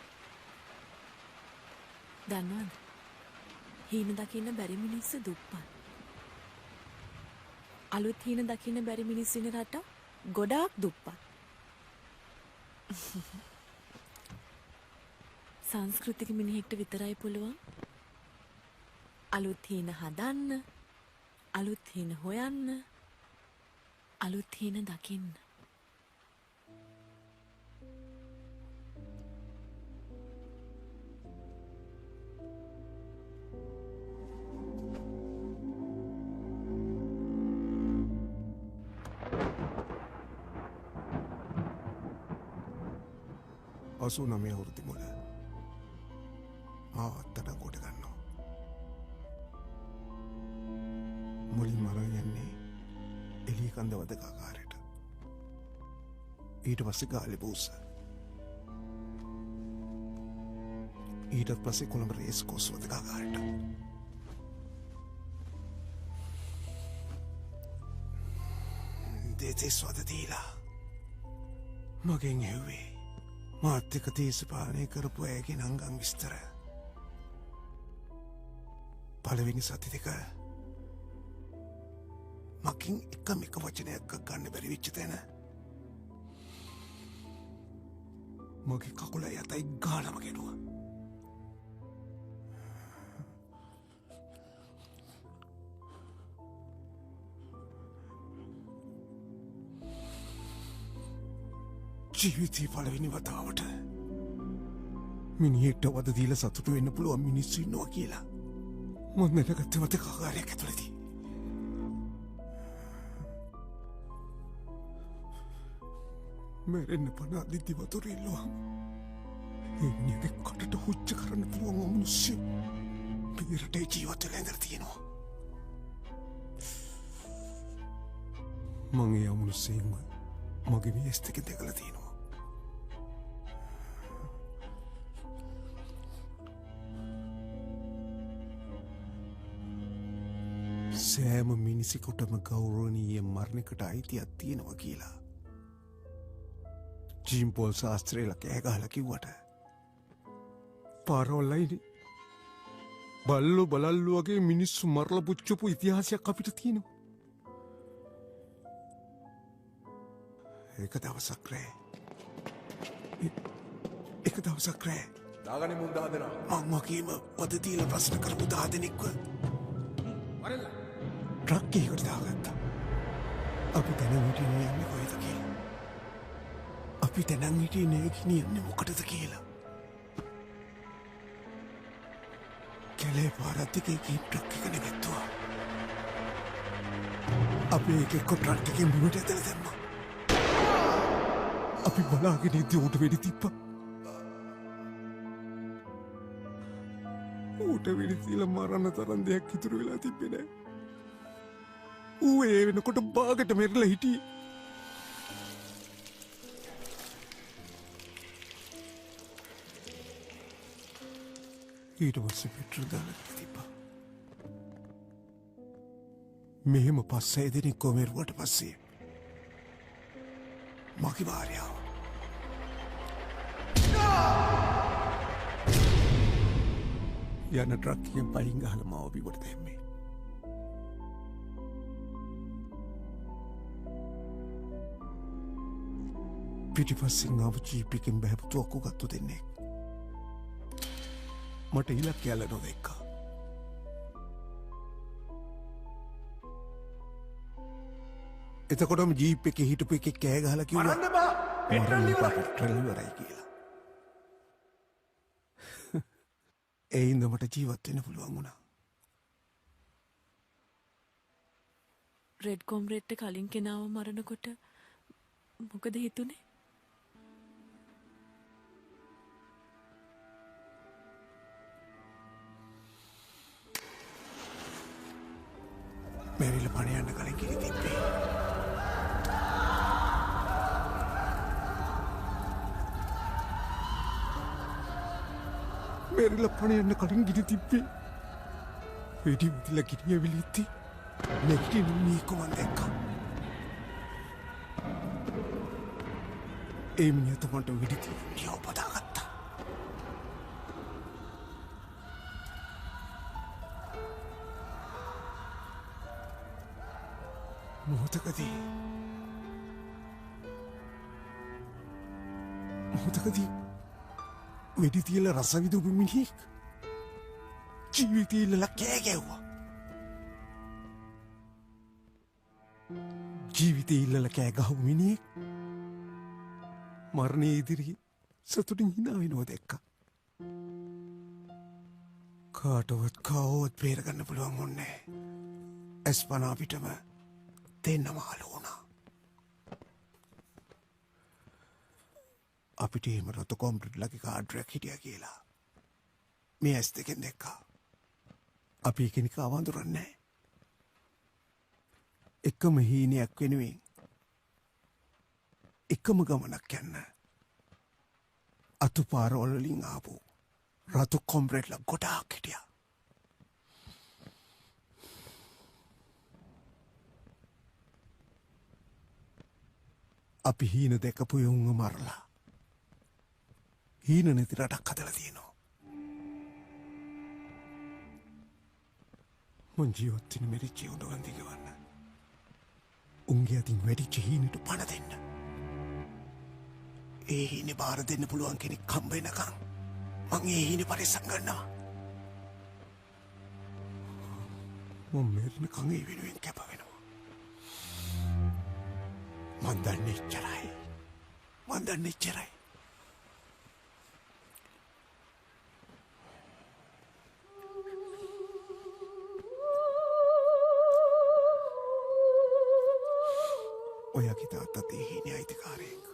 දන්නවද? හීන දකින්න බැරි මිනිස්සු දුප්පත්. අලුත් හීන දකින්න බැරි මිනිස්සු ඉන්න රට ගොඩාක් දුප්පත්. සංස්කෘතික මිනිහෙක්ට විතරයි පුළුවන් අලුත් හීන හදන්න, අලුත් හීන හොයන්න, අලුත් හීන දකින්න. අසු නමේ අවුරුදු මුල මාව අත්අඩංගුවට ගන්නවා. මුලින්ම අරන් යන්නේ එළියකන්ද වදකාකාරයට. ඊට පස්සේ ගාලේ බූස. ඊට පස්සේ කොළඹ රේස් කෝස් වදකාකාරයට. දෙතිස් වද දීලා මගෙන් හෙව්වේ මාත් එක්ක දේශපාලනය කරපු අයගේ නංගන් විස්තර. පළවෙනි සති දෙක මකින් එකම එක වචනයක් ගන්න බැරි වෙච්ච තැන මගේ කකුල යතයි ගාලම ගෙනුවා. ජීවිතයේ පළවෙනි වතාවට මිනිහෙක්ට වද දීලා සතුටු වෙන්න පුළුවන් මිනිස්සු ඉන්නවා කියලා මම දැනගත්තේ මත කාර්යයක් ඇතුළතදී. මැරෙන්න පණ අදිද්දි වතුර ඉල්ලුවාම ඒ මිනිහගේ කටට හුච්ච කරන්න පුළුවන් මිනිස්සු මේ රටේ ජීවත් වෙලා ඉඳලා තියෙනවා. මම ඒ මිනිස්සුන්ව මගේ මේ ඇස් දෙකෙන් දැකලා තියෙනවා. සෑම මිනිසෙකුටම ගෞරවනීය මරණයකට අයිතියක් තියෙනවා කියලා ජීන් පෝල් ශාස්ත්‍රයලා කෑ ගහලා කිව්වට පාරවල්ලයිනේ බල්ලෝ බලල්ලු වගේ මිනිස්සු මරලා පුච්චපු ඉතිහාසයක් අපිට තියෙනවා. එක දවසක් රෑ දාගනි මුන් 10 දෙනා මං වගේම වද දීලා ප්‍රශ්න කරපු 10 දෙනෙක්ව ට්‍රක් එකකට දාගත්තා. අපි දැනන් හිටියේ යන්නේ කොහෙද කියලා. අපි දැනන් හිටියේ යන්නේ මොකටද කියලා. කැලේ පාරත් දිගේ ගිහින් ට්‍රක් එක නැගිට්ටුවා. අපි ඒක කොට්‍රක් එකෙන් බිමට ඇදලා දැම්මා. අපි බලාගෙන ඉද්දී ඌට වෙඩි තිබ්බා. ඌට වෙඩි තියලා මරන්න තරම් දෙයක් ඉතුරු වෙලා තිබ්බේ නෑ. ඌ ඒ වෙනකොට බාගට මෙරලා හිටියේ. ඊට පස්සේ පෙට්‍රල් දාලා තිබ්බා. මෙහෙම 5-6 දෙනෙක් කොමරුවට පස්සේ මගේ භාර්යාව යන ට්‍රක් එකෙන් පයින් ගහලා මාව පිටට දැම්මේ. පිටිපස්සෙන් ආව ජීප් එකෙන් බහැපු තුවක්කු ගත්තු දෙන්නේ. මට ඉලක්කයල නොදෙක්කා. එතකොටම ජීප් එකේ හිටපු එකෙක් කෑ ගහලා කිව්වා මරන්න බා පෙට්‍රල් ඉවරයි. පෙට්‍රල් ඉවරයි කියලා. ඒ හින්දා මට ජීවත් වෙන්න පුළුවන් වුණා. රෙඩ් කොම්රේඩ්ට කලින් කෙනාව මරනකොට මොකද හිතුනේ? මැරිලා පණ යන්න කලින් කිරි තිබ්බේ. මැරිලා පණ යන්න කලින් කිරි තිබ්බේ. වෙඩි විදිලා කිරි ඇවිලිද්දි නැගිටින මිනිහෙක් මම දැක්කා. ඒ මිනිහා තමන්ට වෙඩි තියලා පදාගත්තා. මොහොතකදී වෙඩි තියලා රස විඳපු මිනිහෙක් ජීවිතේ ඉල්ලලා කෑ ගැව්වා. ජීවිතේ ඉල්ලලා කෑ ගහපු මිනිහෙක් මරණය ඉදිරියේ සතුටින් hina වෙනවා දැක්කා. කාටවත් කවවත් බේරගන්න පුළුවන් වුණේ නැහැ. එස්පනා පිටම දෙන්නම අලු වුණා. අපිට එහෙම රතු කොම්ප්ලිට්ලගේ කාඩ්රයක් හිටියා කියලා මේ ඇස් දෙකෙන් දැක්කා. අපි එකිනෙක අවඳුරන්නේ නැහැ. එකම හීනයක් වෙනුවෙන් එකම ගමනක් යන්න අතුපාරවල වලින් ආපු රතු කොම්ප්ලිට්ලා ගොඩාක් හිටියා. අපි හීන දැකපු යුන්ව මරලා හීන නැති රටක් හදලා තියෙනවා. මං ජීවත් වෙන මෙරිච්ච උඩවන් දිගවන්න. උන්ගේ අතින් වැඩිච්ච හීනට පණ දෙන්න. ඒ හීනේ බාර දෙන්න පුළුවන් කෙනෙක් හම්බ වෙනකන් මං ඒ හීනේ පරිස්සම් ගන්නවා. මම මෙරිනකන් ඒ වෙනුවෙන් කැප වෙනවා. මන් දන්නේ ඉච්චරයි. මන් දන්නේ එච්චරයි. ඔයාගේ තාත්තත් ඒ හීනේ අයිතිකාරයෙක්.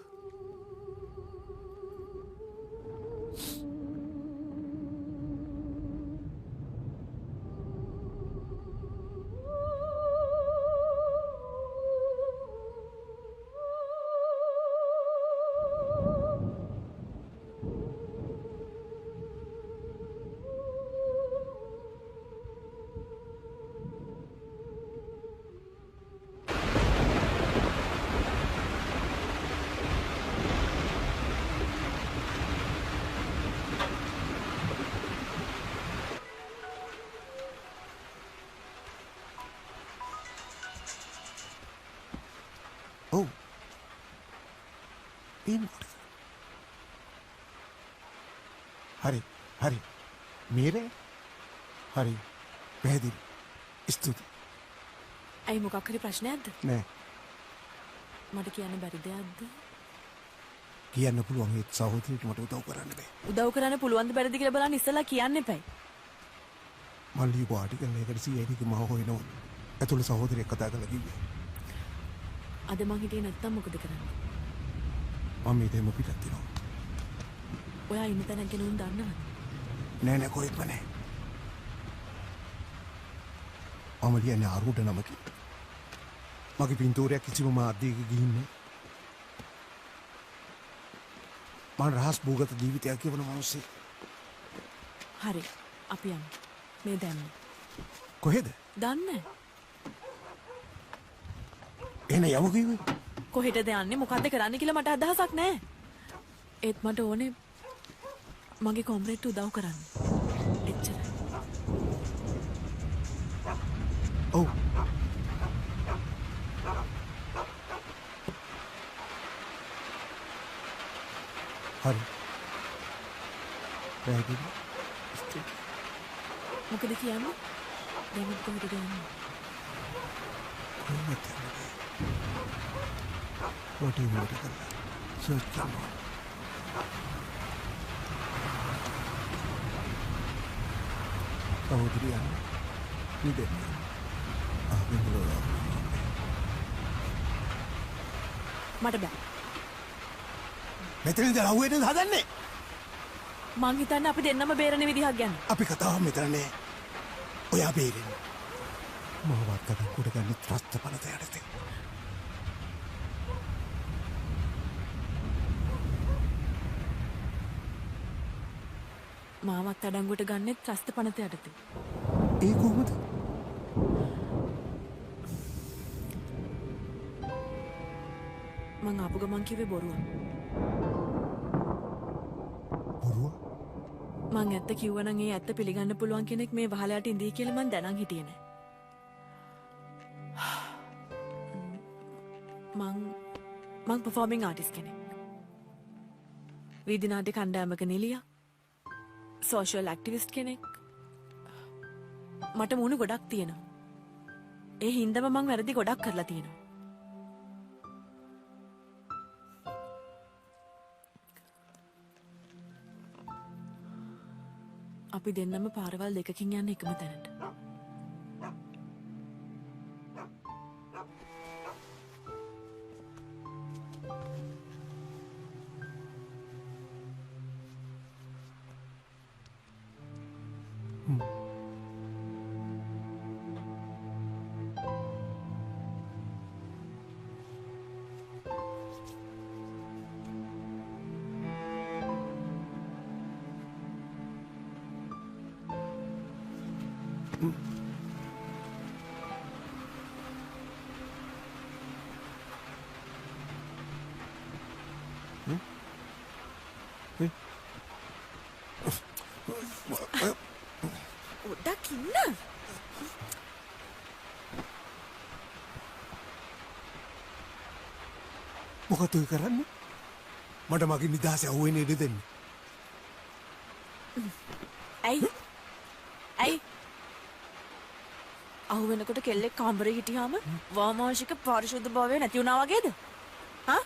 ඔව්. ඒ මොකද? හරි. මීරේ? හරි. පැහැදිලි. ස්තුතියි. ඇයි මොකක් හරි ප්‍රශ්නයක්ද? නෑ. මට කියන්න බැරි දෙයක්ද? කියන්න පුළුවන් ඒත් සහෝදරියට මට උදව් කරන්න බෑ. උදව් කරන්න පුළුවන් ද බැරිද කියලා බලන්න ඉස්සලා කියන්න එපයි. මම ලියපු ආටිකල් එකකට CID එක මම හොයනවා. ඇතුළේ සහෝදරියක් කතා කරලා කිව්වේ. අද මං හිටියේ නැත්තම් මොකද කරන්නේ? මම මේ දෙම පිටත් වෙනවා. ඔයා ඉන්න තැනක් ගැන උන් දන්නවද? නෑ කොහෙත්ම නෑ. මම ලියන්නේ අරුඩ නමකින්. මගේ පින්තූරයක් කිසිම මාධ්‍යයක ගිහින් නෑ. මම රහස් භූගත ජීවිතයක් කියවන මිනිස්සෙක්. හරි. අපි යමු. මේ දැම්ම. කොහෙද? දන්නේ එන යමු කිව්වේ. කොහෙටද යන්නේ මොකද්ද කරන්න කියලා මට අදහසක් නැහැ. ඒත් මට ඕනේ මගේ කොම්රේඩ්ට උදව් කරන්න. එච්චරයි. ඔව්. හරි. පැහැදිලි. මොකද කියන්නේ? දැන් කොහෙටද යන්නේ? කොහෙද යන්නේ? කොටි මොකද කරන්නේ? සර්ච් කරනවා. සහෝදරියන් නිදෙන්න. බෙන්ගලෝර. මට බෑ. මෙතනද රහුවෙන්න හදන්නේ? මං හිතන්නේ අපි දෙන්නම බේරෙන විදිහක් ගැන. අපි කතාව මෙතන නෑ. ඔයා බේරෙන්න. මාවත් අද කුඩ ගන්න ත්‍රස්ත පනත යටතේ. මාවත් අඩංගුවට ගන්නෙත් ත්‍රස්ත පනත යටතේ. ඒ කොහොමද? මං ආපු ගමන් කිව්වේ බොරුවක්. බොරුව? මං ඇත්ත කිව්වනම් ඒ ඇත්ත පිළිගන්න පුළුවන් කෙනෙක් මේ වහලයට ඉඳී කියලා මං දැනන් හිටියේ නෑ. මං පර්ෆෝමිංగ్ ආටිස්ට් කෙනෙක්. වීදි නාට්‍ය කණ්ඩායමක නිලියක්. සෝෂල් ඇක්ටිවිස්ට් කෙනෙක්. මට මුණු ගොඩක් තියෙනවා. ඒ හින්දම මං වැරදි ගොඩක් කරලා තියෙනවා. අපි දෙන්නම පාරවල් දෙකකින් යන්න එකම තැනට. පොඩ්ඩක් ඉන්න. මොකද ඔය කරන්නේ? මට මගේ නිදහස අහුවෙන්න ඉඩ දෙන්න. ඇයි? අහු වෙනකොට කෙල්ලෙක් කාමරේ හිටියාම වාමාංශික පාරිශුද්ධ භාවය නැති වුණා වගේද? හා?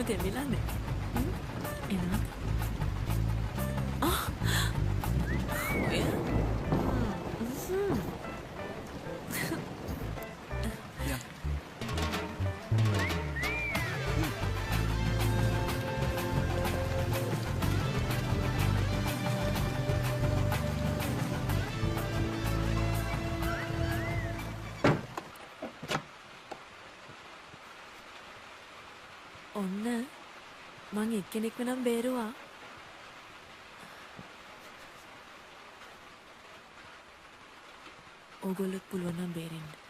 තෙමිලානේ. එනවා. ඔය. ඔන්න මං එක්කෙනෙක්ව නම් බේරුවා. ඕගොල්ලොත් පුළුවන් නම් බේරෙන්න.